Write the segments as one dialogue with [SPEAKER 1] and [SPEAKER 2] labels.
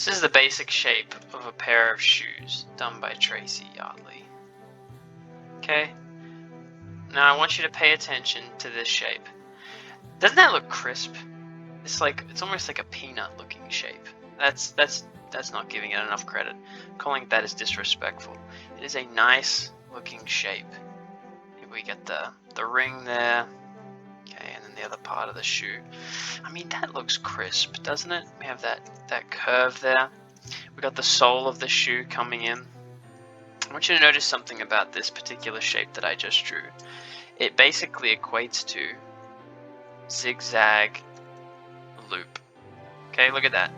[SPEAKER 1] This is the basic shape of a pair of shoes done by Tracy Yardley. Okay? Now I want you to pay attention to this shape. Doesn't that look crisp? It's almost like a peanut looking shape. That's not giving it enough credit. Calling that is disrespectful. It is a nice looking shape. Here we get the ring there. Okay, and then the other part of the shoe. I mean, that looks crisp, doesn't it? We have that curve there. We got the sole of the shoe coming in. I want you to notice something about this particular shape that I just drew. It basically equates to zigzag loop. Okay, look at that.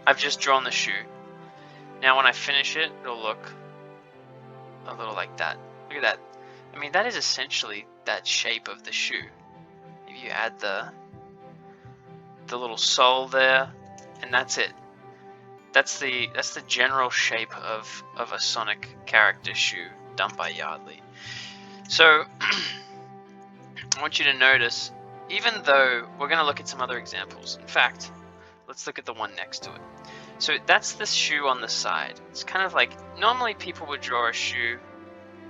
[SPEAKER 1] I've just drawn the shoe. Now when I finish it, it'll look a little like that. Look at that. I mean, that is essentially that shape of the shoe. If you add the little sole there, and that's it. That's the general shape of a Sonic character shoe done by Yardley. So I want you to notice, even though we're going to look at some other examples. In fact, let's look at the one next to it. So that's the shoe on the side. It's kind of like, normally people would draw a shoe,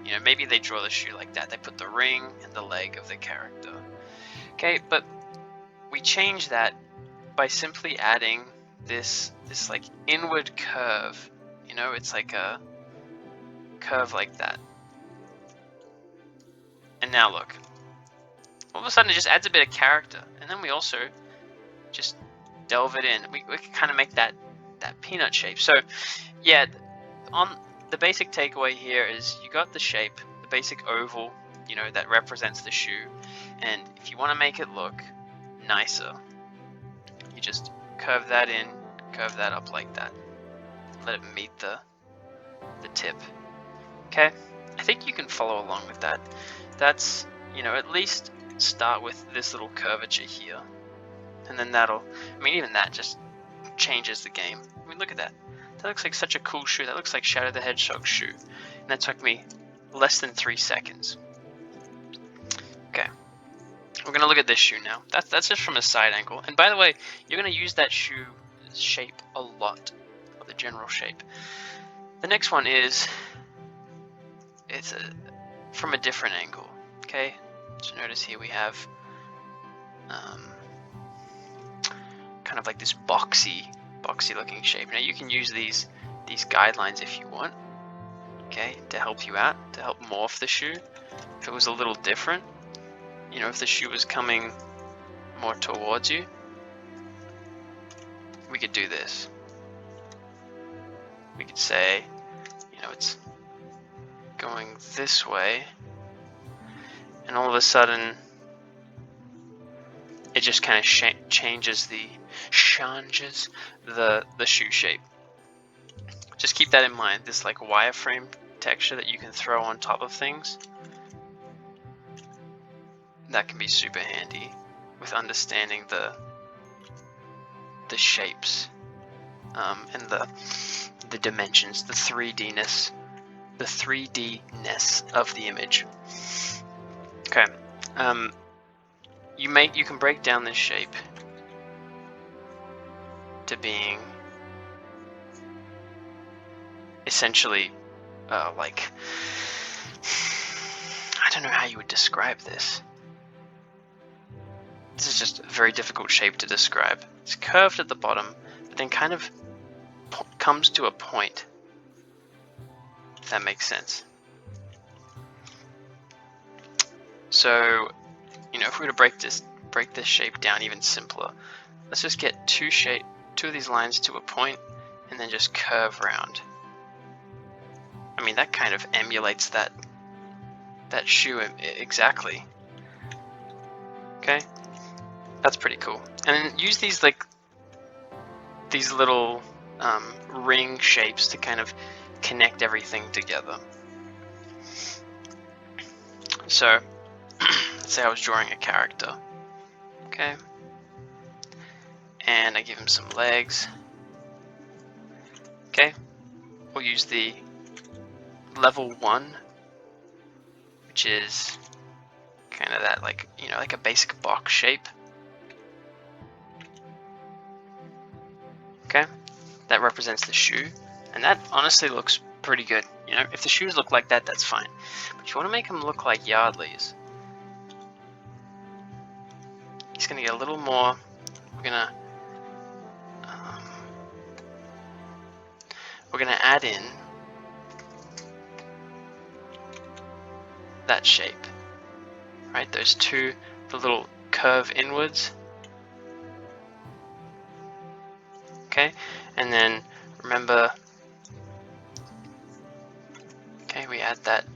[SPEAKER 1] you know, maybe they draw the shoe like that. They put the ring and the leg of the character. Okay, but we change that by simply adding this like inward curve. You know, it's like a curve like that. And now look. All of a sudden it just adds a bit of character. And then we also just delve it in. We can kind of make that peanut shape. So yeah, on the basic takeaway here is you got the shape, the basic oval, you know, that represents the shoe. And if you want to make it look nicer, you just curve that in, curve that up like that. Let it meet the tip. Okay? I think you can follow along with that. That's, you know, at least start with this little curvature here. And then that'll, I mean, even that just changes the game. I mean, look at that. That looks like such a cool shoe. That looks like Shadow the Hedgehog's shoe. And that took me less than 3 seconds. Okay. We're going to look at this shoe now. That's just from a side angle. And by the way, you're going to use that shoe shape a lot, or the general shape. The next one is, it's from a different angle. Okay? So notice here we have kind of like this boxy looking shape. Now you can use these guidelines if you want, okay, to help you out, to help morph the shoe. If it was a little different, you know, if the shoe was coming more towards you, we could do this. We could say, you know, it's going this way, and all of a sudden it just kind of changes the shoe shape. Just keep that in mind, this like wireframe texture that you can throw on top of things, that can be super handy with understanding the shapes and the dimensions, the 3D-ness of the image. Okay, you can break down this shape to being essentially like, I don't know how you would describe this. This is just a very difficult shape to describe. It's curved at the bottom, but then kind of comes to a point, if that makes sense. So, you know, if we were to break this shape down even simpler, let's just get two of these lines to a point, and then just curve round. I mean, that kind of emulates that shoe exactly. Okay, that's pretty cool. And then use these little ring shapes to kind of connect everything together. So let's say I was drawing a character, okay, and I give him some legs. Okay, we'll use the level 1, which is kind of that, like, you know, like a basic box shape. Okay, that represents the shoe, and that honestly looks pretty good. You know, if the shoes look like that, that's fine. But you want to make them look like Yardleys. He's going to get a little more. We're gonna add in that shape, right? Those two, the little curve inwards. Okay, and then remember, okay, we add that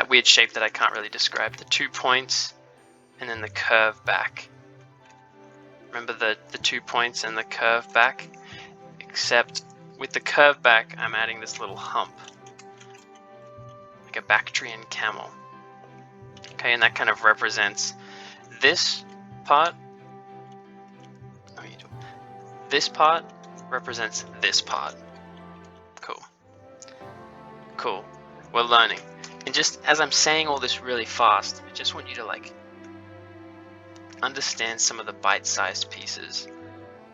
[SPEAKER 1] weird shape that I can't really describe. The 2 points, and then the curve back. Remember the 2 points and the curve back? Except with the curve back, I'm adding this little hump, like a Bactrian camel. Okay, and that kind of represents this part. This part represents this part. Cool. Cool. We're learning. And just as I'm saying all this really fast, I just want you to like understand some of the bite-sized pieces.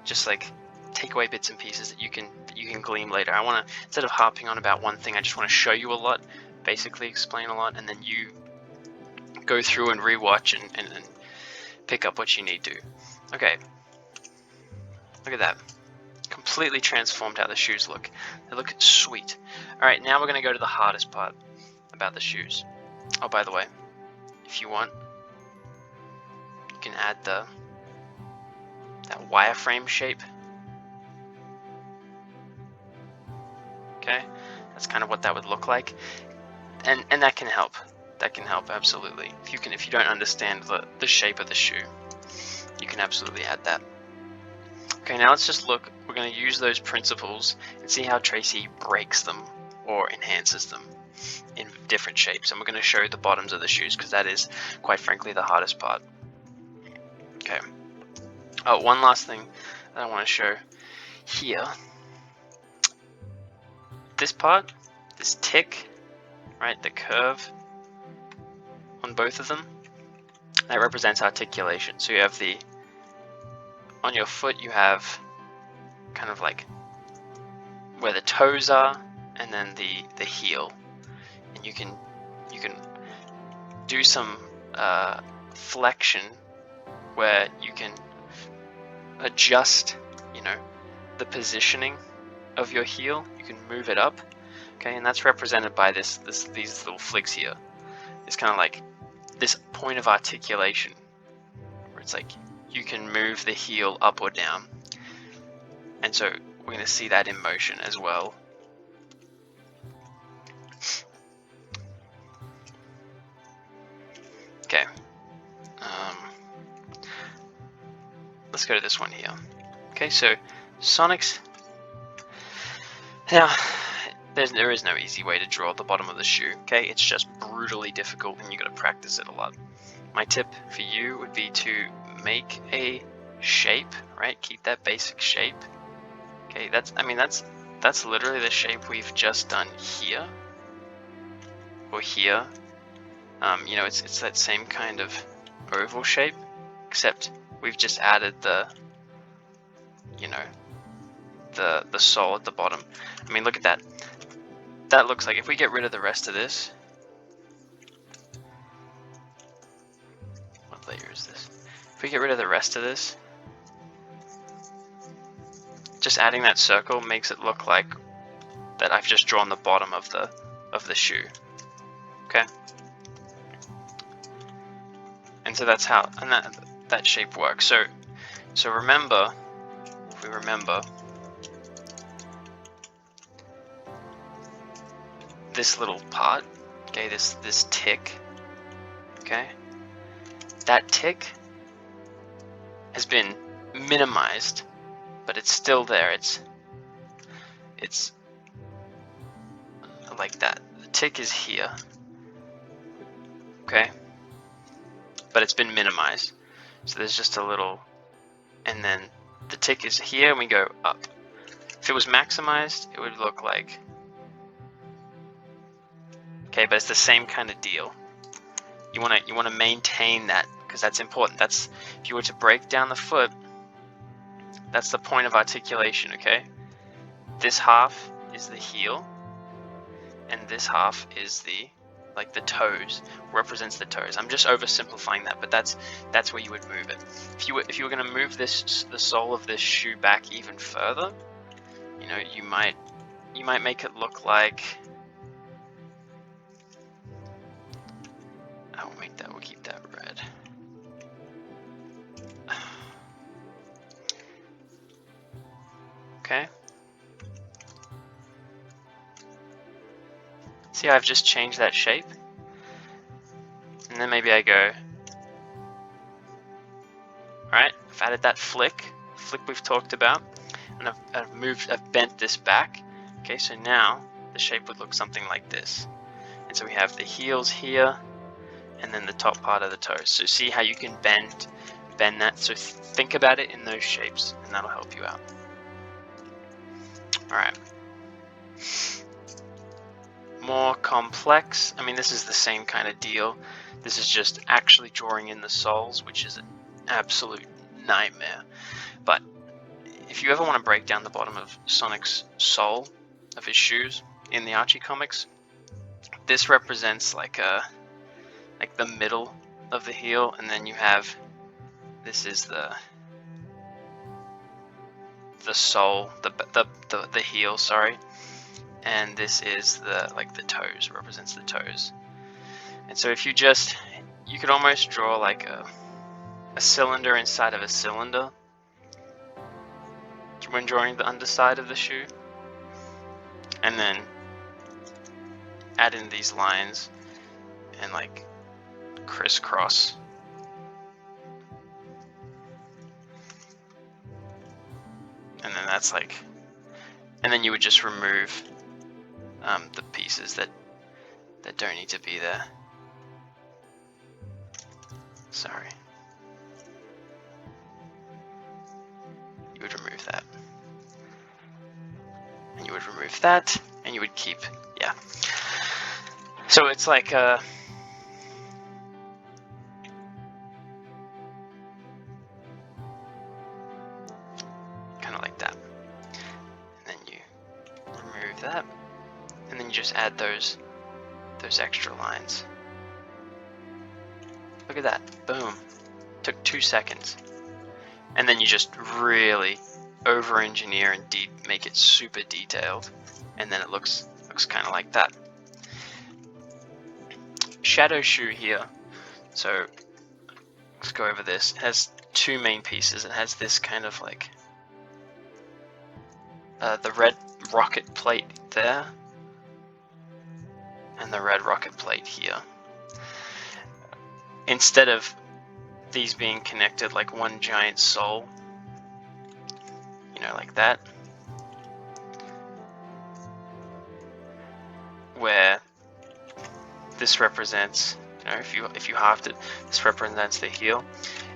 [SPEAKER 1] Just like take away bits and pieces that you can glean later. I want to, instead of harping on about one thing, I just want to show you a lot, basically explain a lot, and then you go through and rewatch and pick up what you need to. Okay. Look at that. Completely transformed how the shoes look. They look sweet. Alright, now we're going to go to the hardest part about the shoes. Oh, by the way, if you want, you can add that wireframe shape. Okay, that's kind of what that would look like. And that can help. That can help, absolutely. If you don't understand the shape of the shoe, you can absolutely add that. Okay, now let's just look. We're going to use those principles and see how Tracy breaks them or enhances them in different shapes. And we're going to show the bottoms of the shoes because that is, quite frankly, the hardest part. Okay. Oh, one last thing that I want to show here. This part, this tick, right, the curve on both of them, that represents articulation. So you have on your foot you have kind of like where the toes are, and then the heel, and you can do some flexion where you can adjust, the positioning of your heel. You can move it up, okay, and that's represented by these little flicks here. It's kind of like this point of articulation where it's like you can move the heel up or down, and so we're going to see that in motion as well. Okay, let's go to this one here. Okay, so Sonic's. Now, there is no easy way to draw the bottom of the shoe. Okay, it's just brutally difficult, and you got to practice it a lot. My tip for you would be to make a shape, right? Keep that basic shape. Okay, that's literally the shape we've just done here, or here. It's that same kind of oval shape, except we've just added the sole at the bottom. I mean, look at that. That looks like, if we get rid of the rest of this, what layer is this? If we get rid of the rest of this, just adding that circle makes it look like that I've just drawn the bottom of the shoe. Okay? And so that's how, and that shape works. So remember, if we remember, this little part, okay, this tick, okay, that tick has been minimized, but it's still there. It's like that. The tick is here, okay, but it's been minimized. So there's just a little, and then the tick is here, and we go up. If it was maximized, it would look like, okay, but it's the same kind of deal. You want to maintain that, because that's important. That's, if you were to break down the foot, That's the point of articulation, okay? This half is the heel, and this half is the toes, represents the toes. I'm just oversimplifying that, but that's where you would move it. If you were going to move the sole of this shoe back even further, you know, you might make it look like, we'll keep that red. Okay. See how I've just changed that shape? And then maybe I go, alright, I've added that flick we've talked about, and I've bent this back. Okay, so now the shape would look something like this. And so we have the heels here, and then the top part of the toes. So see how you can bend that. So think about it in those shapes, and that'll help you out. Alright. More complex. I mean, this is the same kind of deal. This is just actually drawing in the soles, which is an absolute nightmare. But if you ever want to break down the bottom of Sonic's sole of his shoes in the Archie comics, this represents like the middle of the heel, and then you have, this is the sole, the heel, sorry, and this is the toes, represents the toes. And so if you could almost draw like a cylinder inside of a cylinder when drawing the underside of the shoe, and then add in these lines and like crisscross. And then that's like, and then you would just remove the pieces that don't need to be there. Sorry. You would remove that. And you would remove that, and you would keep, yeah. So it's like kind of like that. And then you remove that, and then you just add those extra lines. Look at that, boom. Took 2 seconds. And then you just really over-engineer and make it super detailed, and then it looks kind of like that. Shadow shoe here. So let's go over this. It has 2 main pieces. It has this kind of like the red rocket plate there, and the red rocket plate here. Instead of these being connected like one giant sole, you know, like that, where this represents, you know, if you halved it, this represents the heel.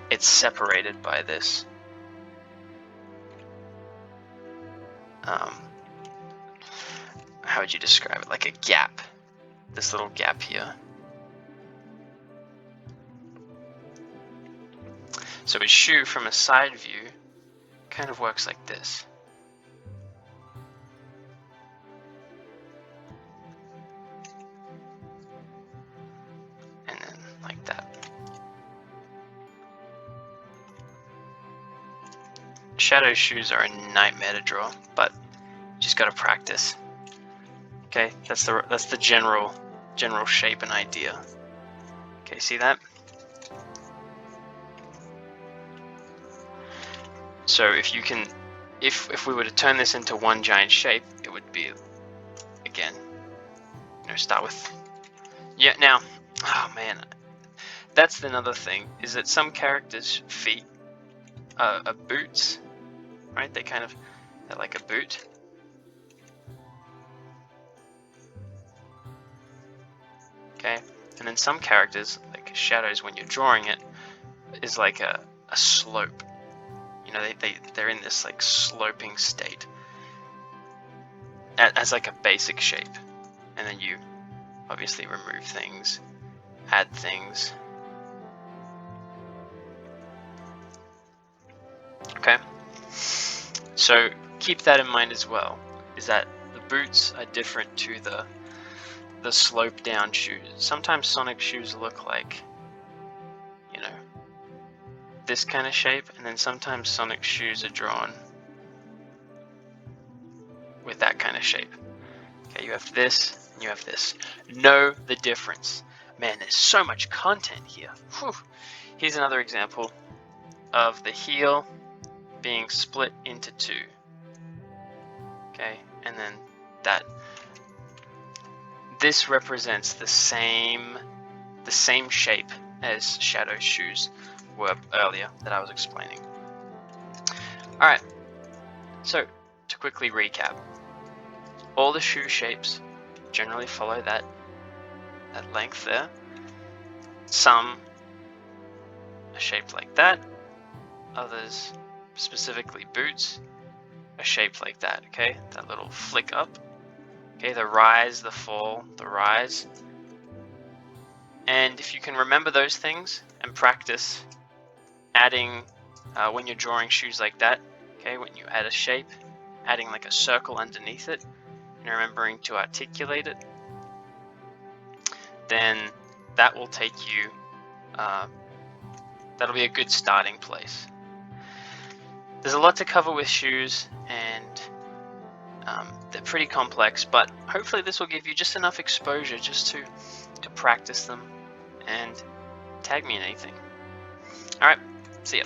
[SPEAKER 1] It's separated by this how would you describe it? Like a gap. This little gap here. So his shoe from a side view kind of works like this. And then like that. Shadow shoes are a nightmare to draw, but you just gotta practice. Okay, that's the general shape and idea. Okay, see that? So if we were to turn this into one giant shape, it would be, again, you know, start with, yeah, now, oh man, that's another thing, is that some characters' feet are boots, right? They're like a boot. Okay, and then some characters, like Shadows, when you're drawing it, is like a slope. You know, they're in this like sloping state as like a basic shape, and then you obviously remove things, add things. Okay, So keep that in mind as well, is that the boots are different to the slope down shoes. Sometimes Sonic shoes look like, you know, this kind of shape, and then sometimes Sonic shoes are drawn with that kind of shape. Okay, you have this and you have this. Know the difference. Man, there's so much content here. Whew. Here's another example of the heel being split into two. Okay, and then that. This represents the same shape as Shadow's shoes were earlier that I was explaining. Alright, so to quickly recap, all the shoe shapes generally follow that length there. Some are shaped like that, others, specifically boots, are shaped like that, okay? That little flick up. Okay, the rise, the fall, the rise. And if you can remember those things and practice adding, when you're drawing shoes like that, okay, when you add a shape, adding like a circle underneath it, and remembering to articulate it, then that will take you, that'll be a good starting place. There's a lot to cover with shoes, and they're pretty complex, but hopefully this will give you just enough exposure just to practice them and tag me in anything. Alright, see ya.